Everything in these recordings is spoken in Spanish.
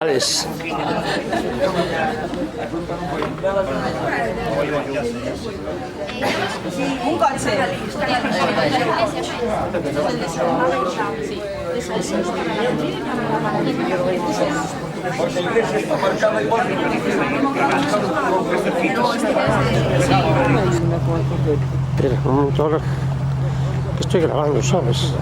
Alex. Un coche. Espera, un motor que estoy grabando, ¿sabes?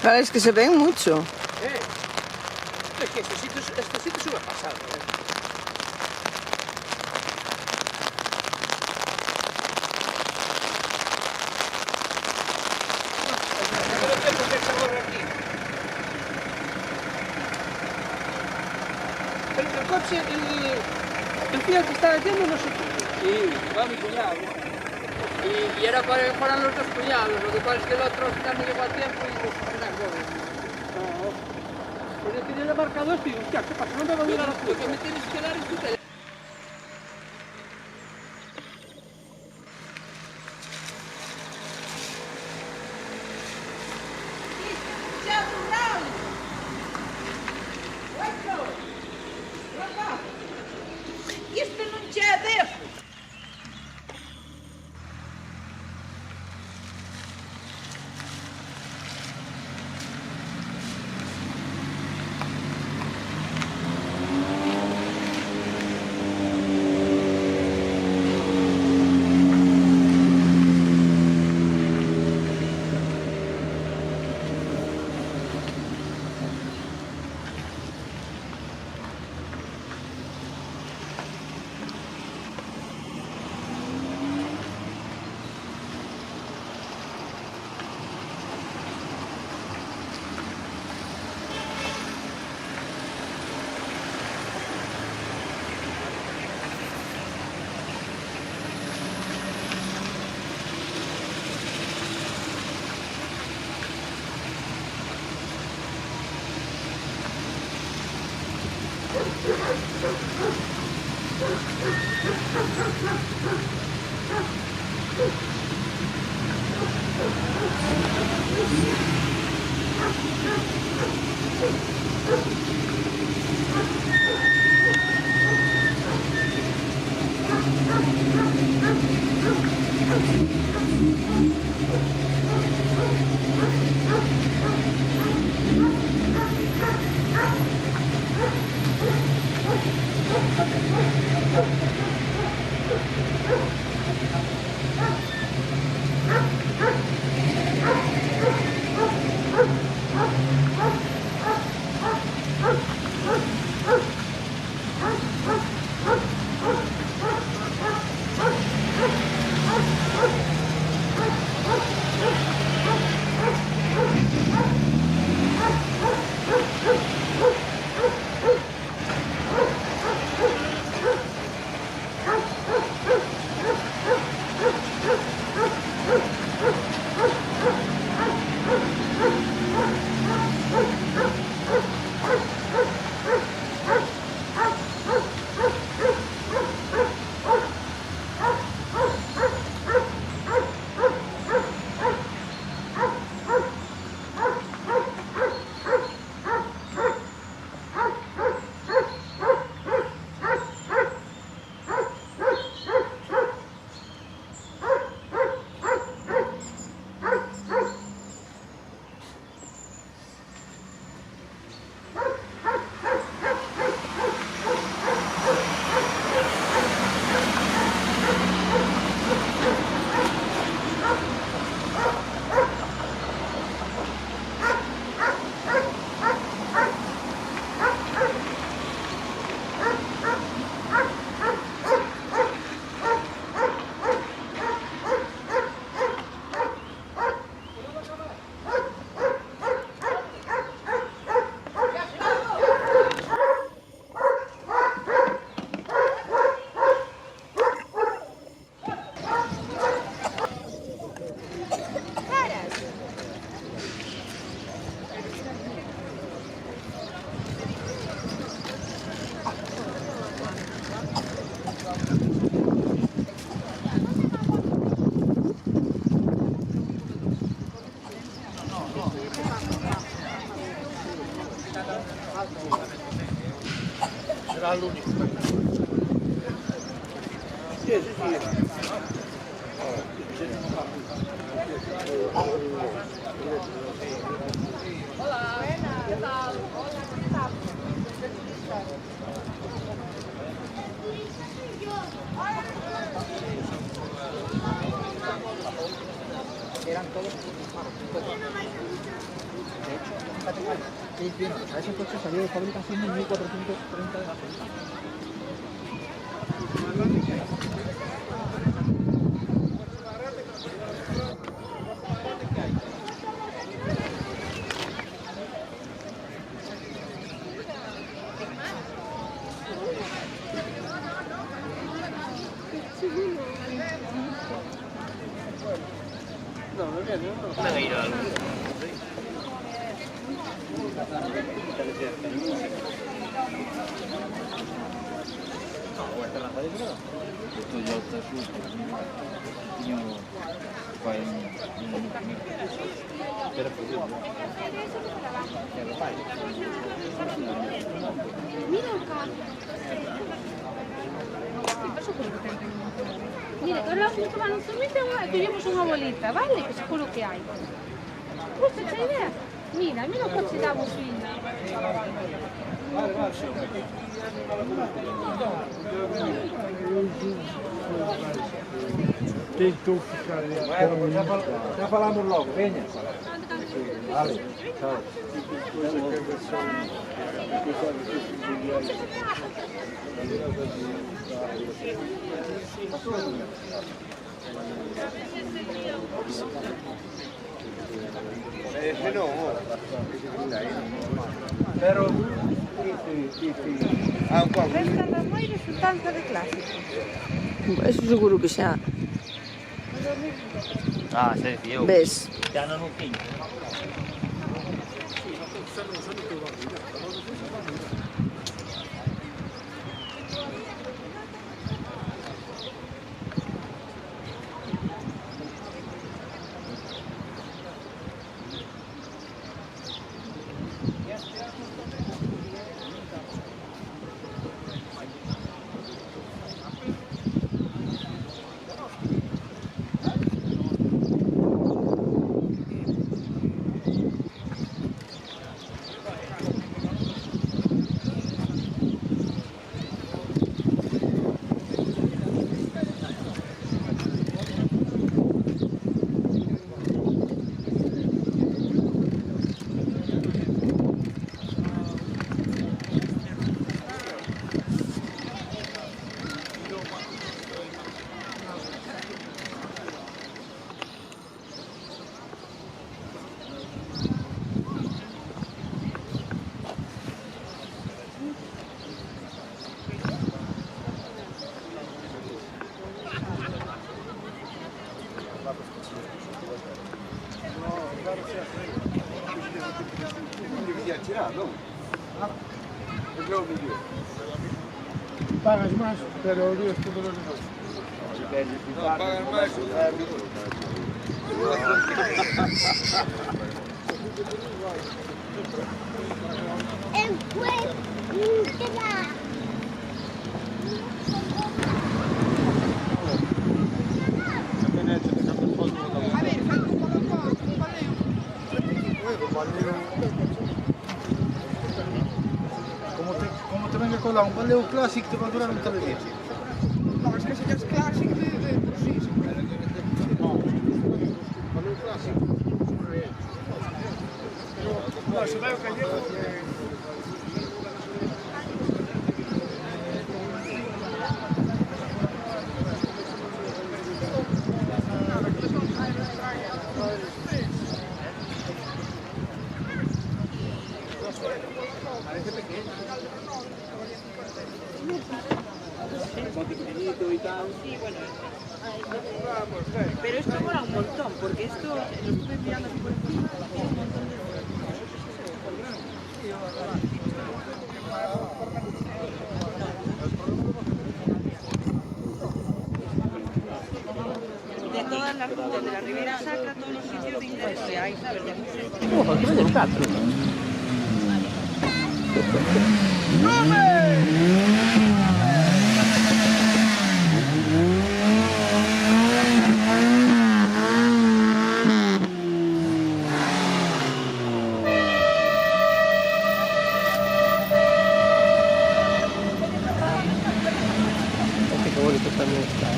Claro, es que se ven mucho. Es que este sitio es una pasada, coche, el tío que estaba haciendo no sé qué. Sí, va mi cuñado. Y era para que fueran los dos cuñados, lo que pasa es que el otro al final no llegó a tiempo y pues una joven. Pues yo tenía marcado esto y digo, hostia, ¿qué pasa? No me va a mirar a la. Lo que me tienes que dar es tu teléfono. Isto non che é deste. Será el único. Sí, sí, sí. Hola, buenas, ¿qué tal? Hola, ¿qué tal? Eran todos de hecho, fíjate que bien, a ese coche salió de fabricación en 1430 de gasolina. Mira, que ahora vamos tomar un zumito e collemos unha bolita, vale? Que seguro que hai. Gusta esa idea? Mira o coche da bocina. Tem que ficar já falamos logo, venha. Vale, tchau. Pero Resta da moi resultante de clásico. Eso seguro que xa. Ah, se decía. Ves? Ya no quinto. pagas más, pero Dios te lo no. No, pagan más. Como te venga colar un baleo clásico te va a durar un televisión. No, es que si es clásico de sí. No, baleo clásico. No, se va a caer. Pero esto mola un montón, porque esto lo estuve mirando así por encima, tiene un montón de todas las rutas de la Ribera Sacra, todos los sitios de interés que hay, ¿sabes? De museo. Ojo, aquí vende el plato. Qué bonito también está,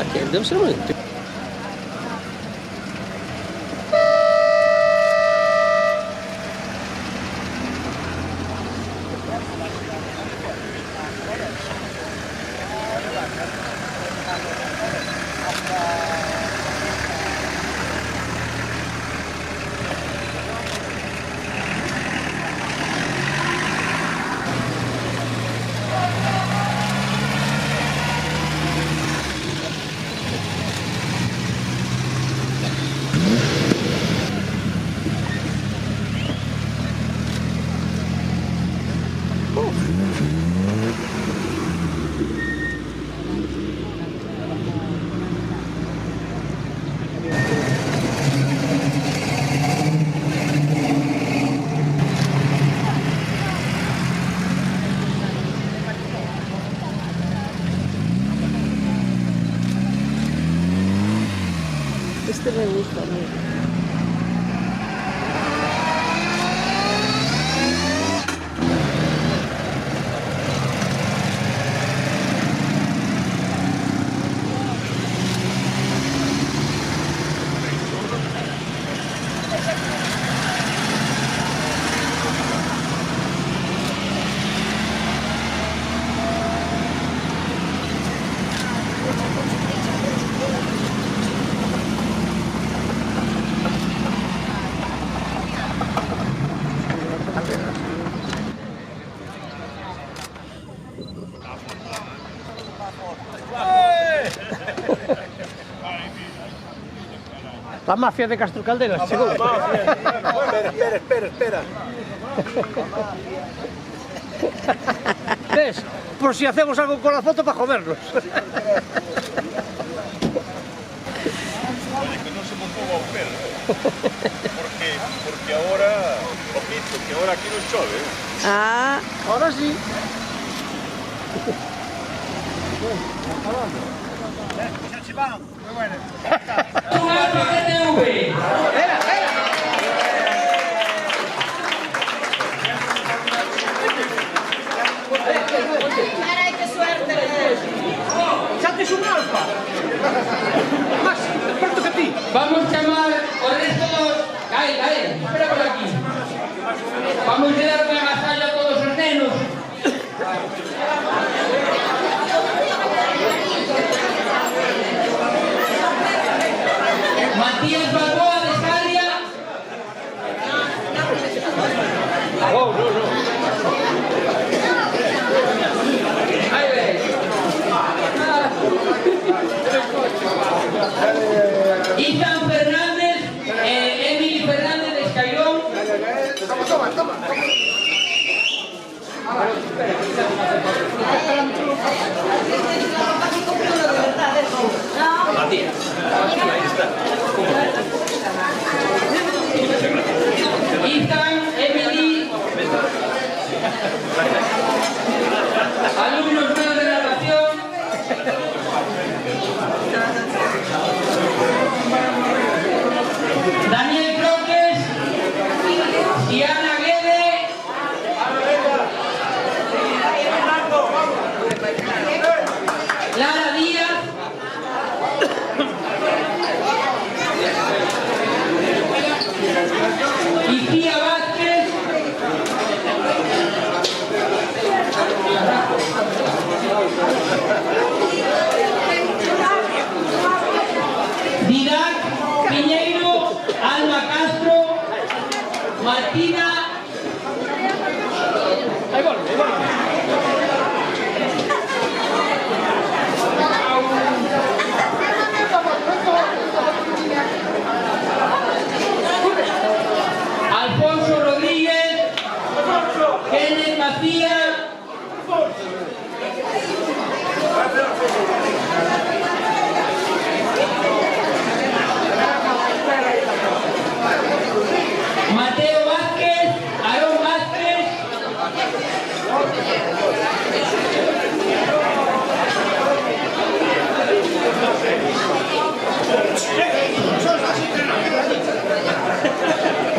Aquí debe ser bonito. La mafia de Castro Calderas chegou. Espera. Ves? Por si hacemos algo con la foto para jodernos. Que no se me ponga o pelo, porque ahora, ojito, que ahora aquí non chove. Ah, Ahora sí. ¡Caray, qué suerte! ¡Chates un alfa! Más experto que ti. Vamos a chamar o resto dos... Gael, espera por aquí. Vamos a dar unha agasallo a todos os nenos. Matías Balboa de Sarria. Ahí ves. Ethan Fernández, Emily Fernández de Escairón. Toma. Matías. Ahí está. Ethan, Emily. Alumnos nuevos de natación. Daniel Croques y Ana Guede. Lara Díaz. Y Tía Vázquez. Didac Piñeiro, Alma Castro, Martina. Ahí va. Alfonso Rodríguez, Kenneth Macía, Mateo Vázquez, Aarón Vázquez,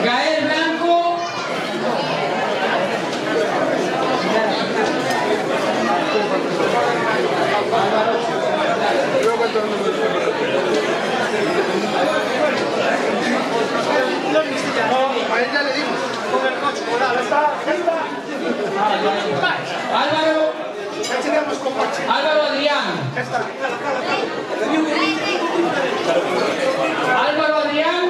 Gael Blanco, Álvaro Adrián. Álvaro Adrián.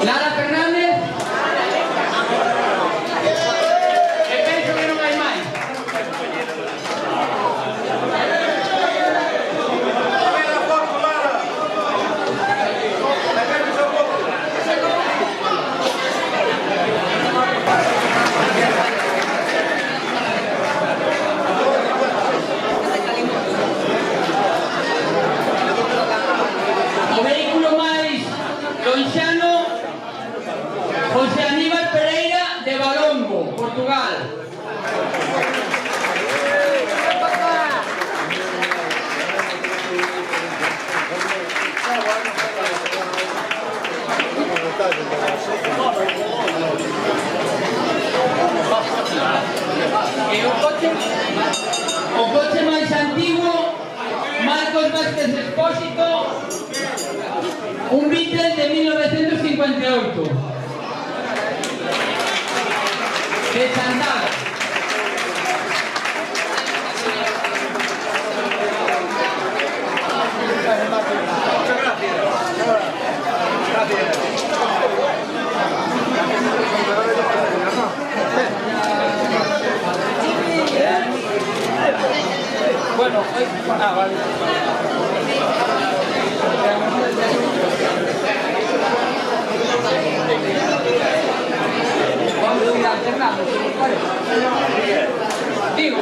Lara Fernández. E penso que non hai máis. O vehículo máis lonxano, José Aníbal Pereira de Valongo, Portugal. E o coche máis antiguo, Marcos Vázquez Expósito, un Beetle de 1958. De Chantal. Ah, vale. Vamos a ir alternando, si os parece. Digo.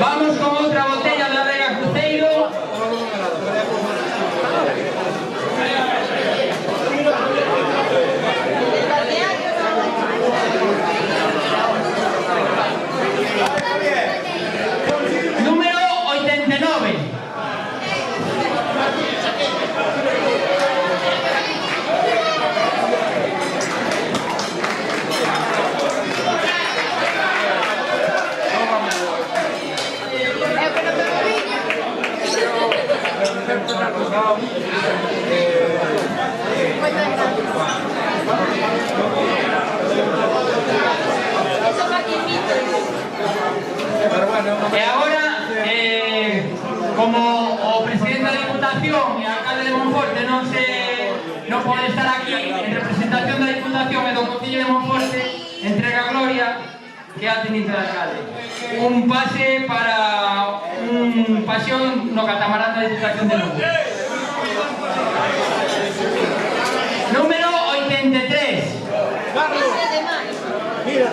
Vamos con outra botella da Vega Cruceiro. Número 89. E agora, como o presidente da Diputación e o alcalde de Monforte non pode estar aquí en representación da Diputación e do Concello de Monforte, entrega a Gloria que é a teniente de alcalde. Un pase para un pasión no catamarán da Diputación de Lugo. Número 83. Carlos, mira.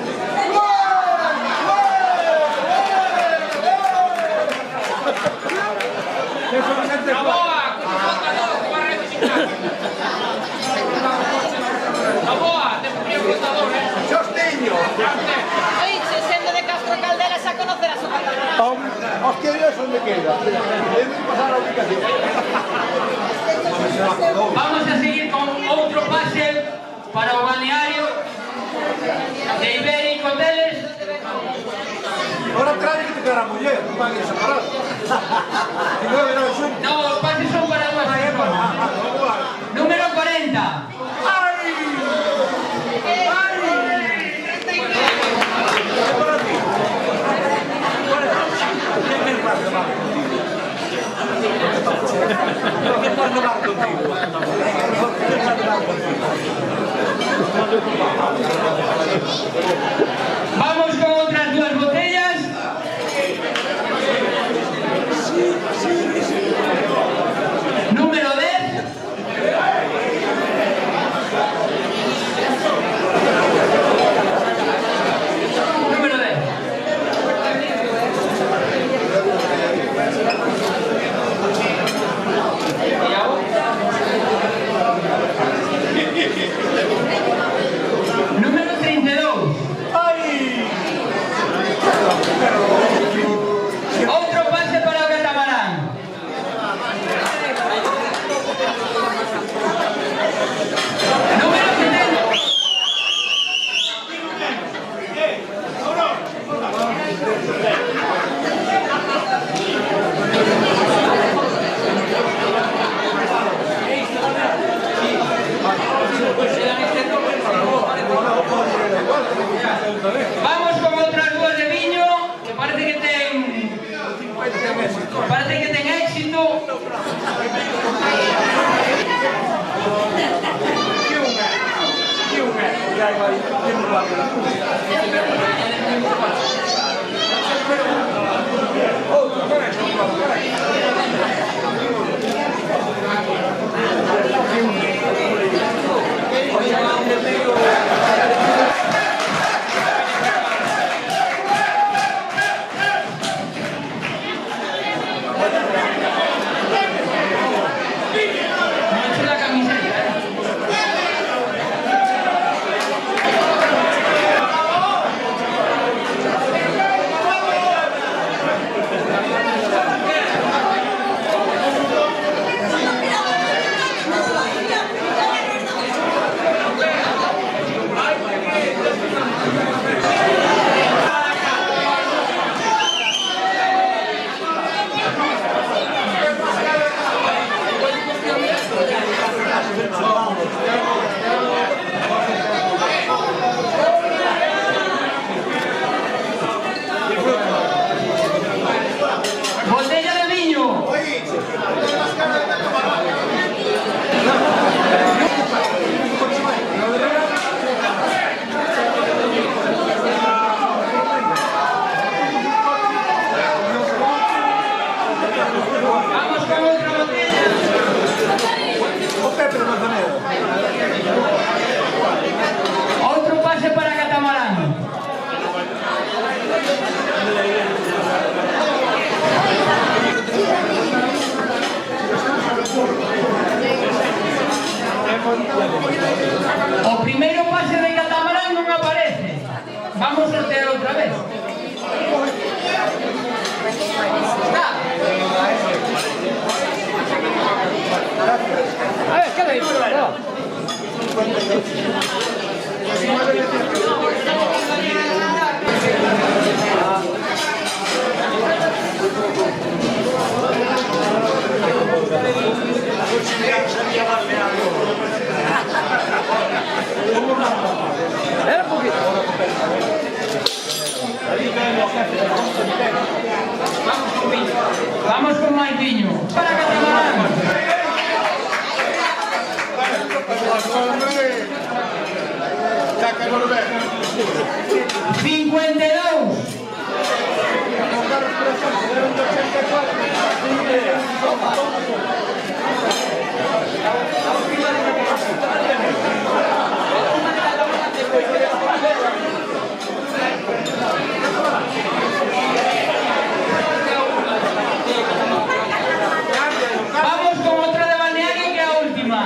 Oye, sendo de Castro Caldelas a conocer a su catalán. Hostia, Dios, ¿dónde queda? Debe pasar la ubicación. Vamos a seguir con outro pase para o balneario de Iberic Hoteles. Ahora trae que te queda la mujer, no van a ir separar. Y no verá el sur. No, os pases son para dúas personas. Número 40. Vamos con otras duas botellas. Número 10. Número 10. Y ahora. Número 32. Outro pase para o catamarán. Número 70. Vamos con outras dúas de viño que parece que ten éxito. La camiseta. Vamos con Maiquiño. Para Catamarán. Sácalo, ve. 52. Vamos con otra de Balneario que la última.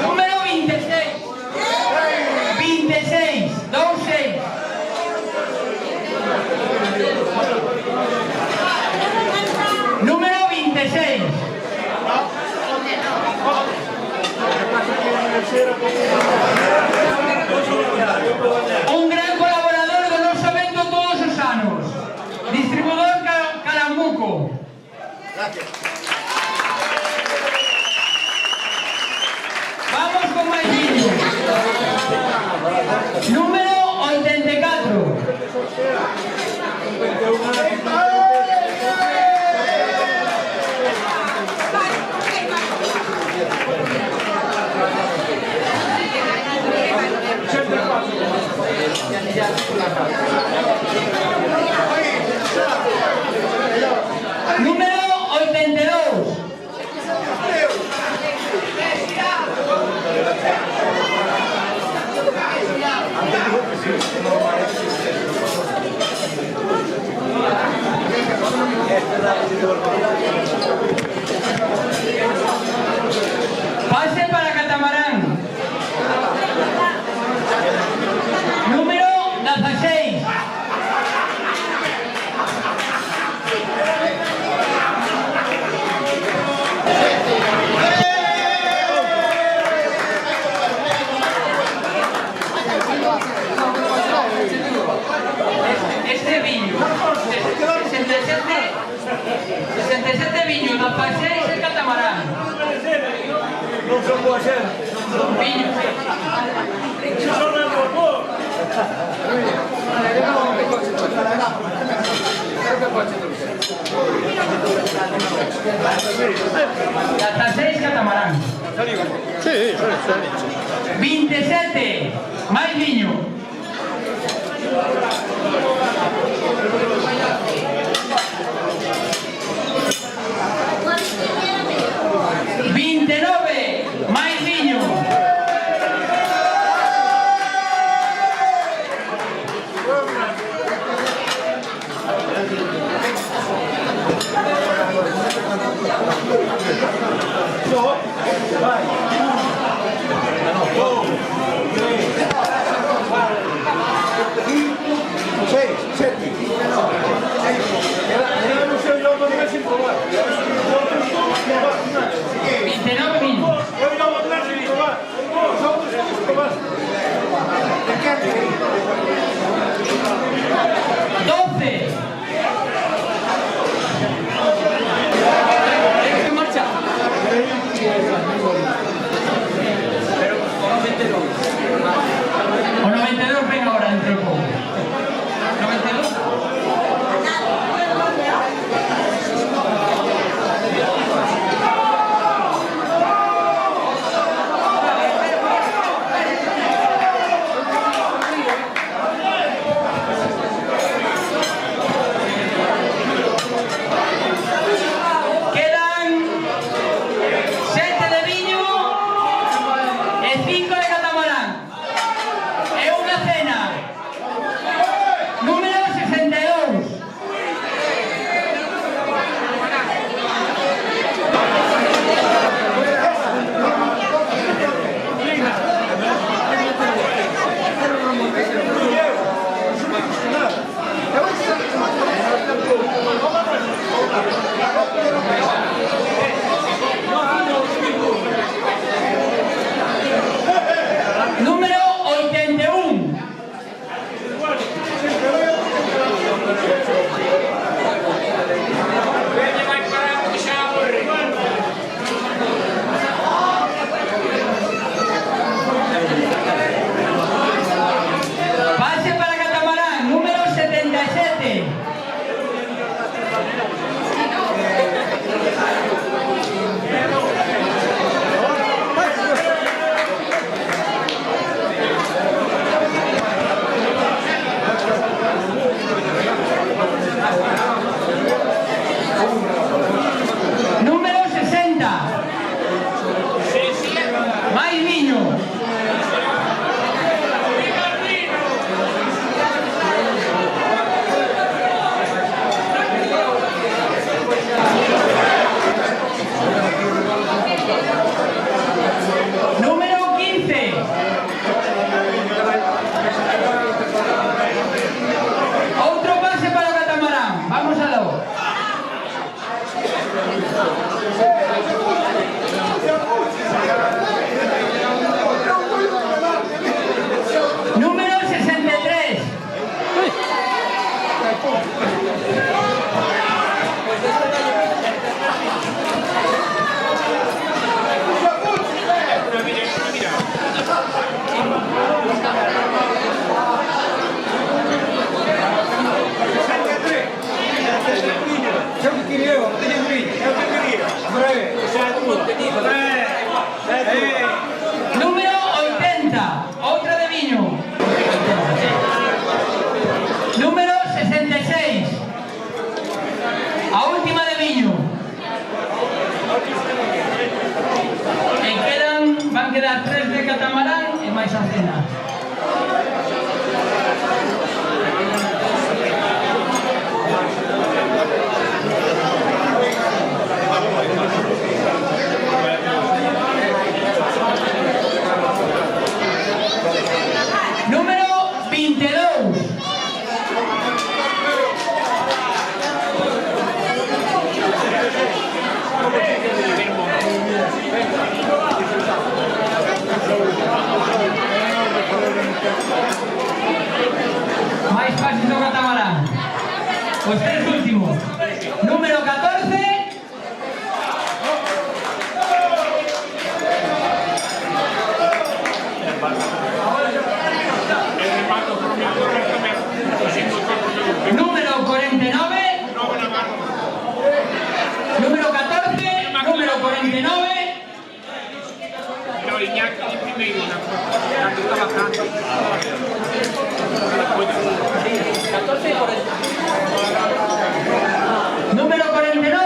Número 26. 26. 26. Número 26. Un gran colaborador de los eventos todos los años. Distribuidor Calamuco. Vamos con Maiquiño. Número 84. Número 82. Pase para Catamarán. Número 16. Este viño, 67 viños, 16 el Catamarán. Non se può ser. Viño. Sono il robot. Hasta 6 Catamarán. Sì, 27. Más viño. Más viño. O 92 venga ahora dentro de poco. Os tres últimos. Número 14. Número 49. Número 14. Número 49. Número 49.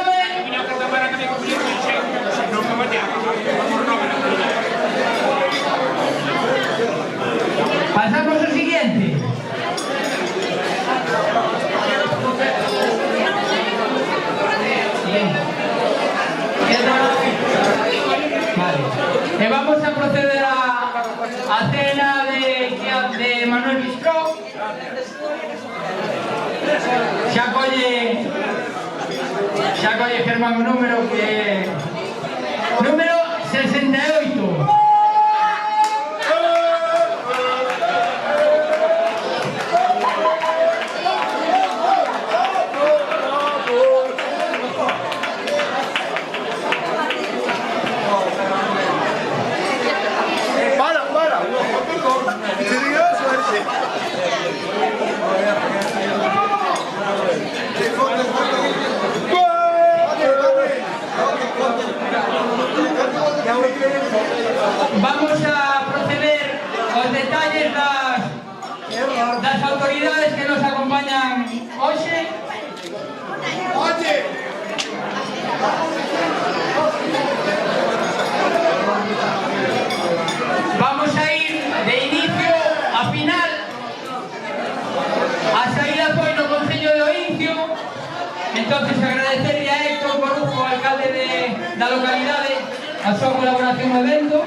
Pasamos al siguiente. Vale. Vamos a proceder a cena de Manuel Bistró. Xa colle Germán o número que... Número 68. Vamos a proceder aos detalles das autoridades que nos acompañan hoxe. Vamos a ir de inicio a final. A saída foi no Concello de Oincio. Entonces agradecerle a Héctor Corujo, alcalde da localidade, a súa colaboración no evento.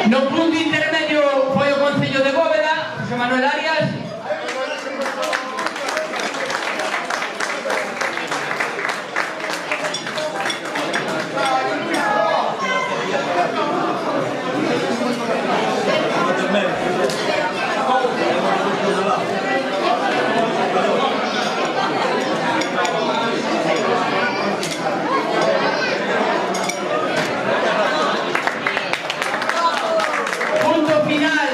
No punto intermedio foi o Concello de Bóveda, José Manuel Arias. Punto final,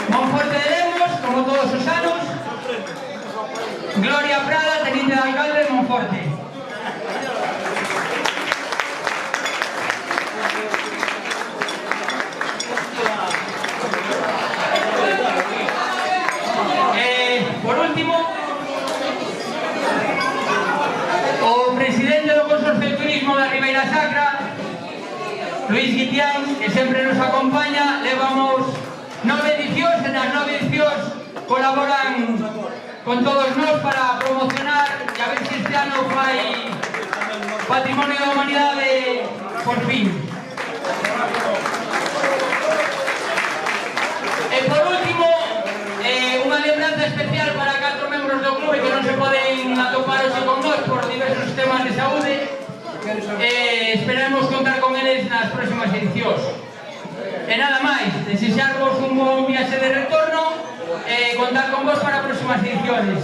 Monforte de Lemos, como todos os anos. Gloria Prada, teniente de alcalde de Monforte. Por último, o presidente do Consorcio de Turismo da Ribeira Sacra, Luis Guitián, que sempre nos acompaña. Levamos 9 edicións, e nas 9 edicións colaboran con todos nós para promocionar e a ver se este ano fai Patrimonio da Humanidade por fin. E por último, unha lembranza especial para 4 membros do clube que non se poden atopar hoxe con nós por diversos temas de saúde. Esperamos contar con eles nas próximas edicións. E nada máis, desexarvos un bon viaxe de retorno e contar con vos para próximas edicións.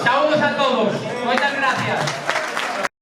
Saúdos a todos, moitas gracias.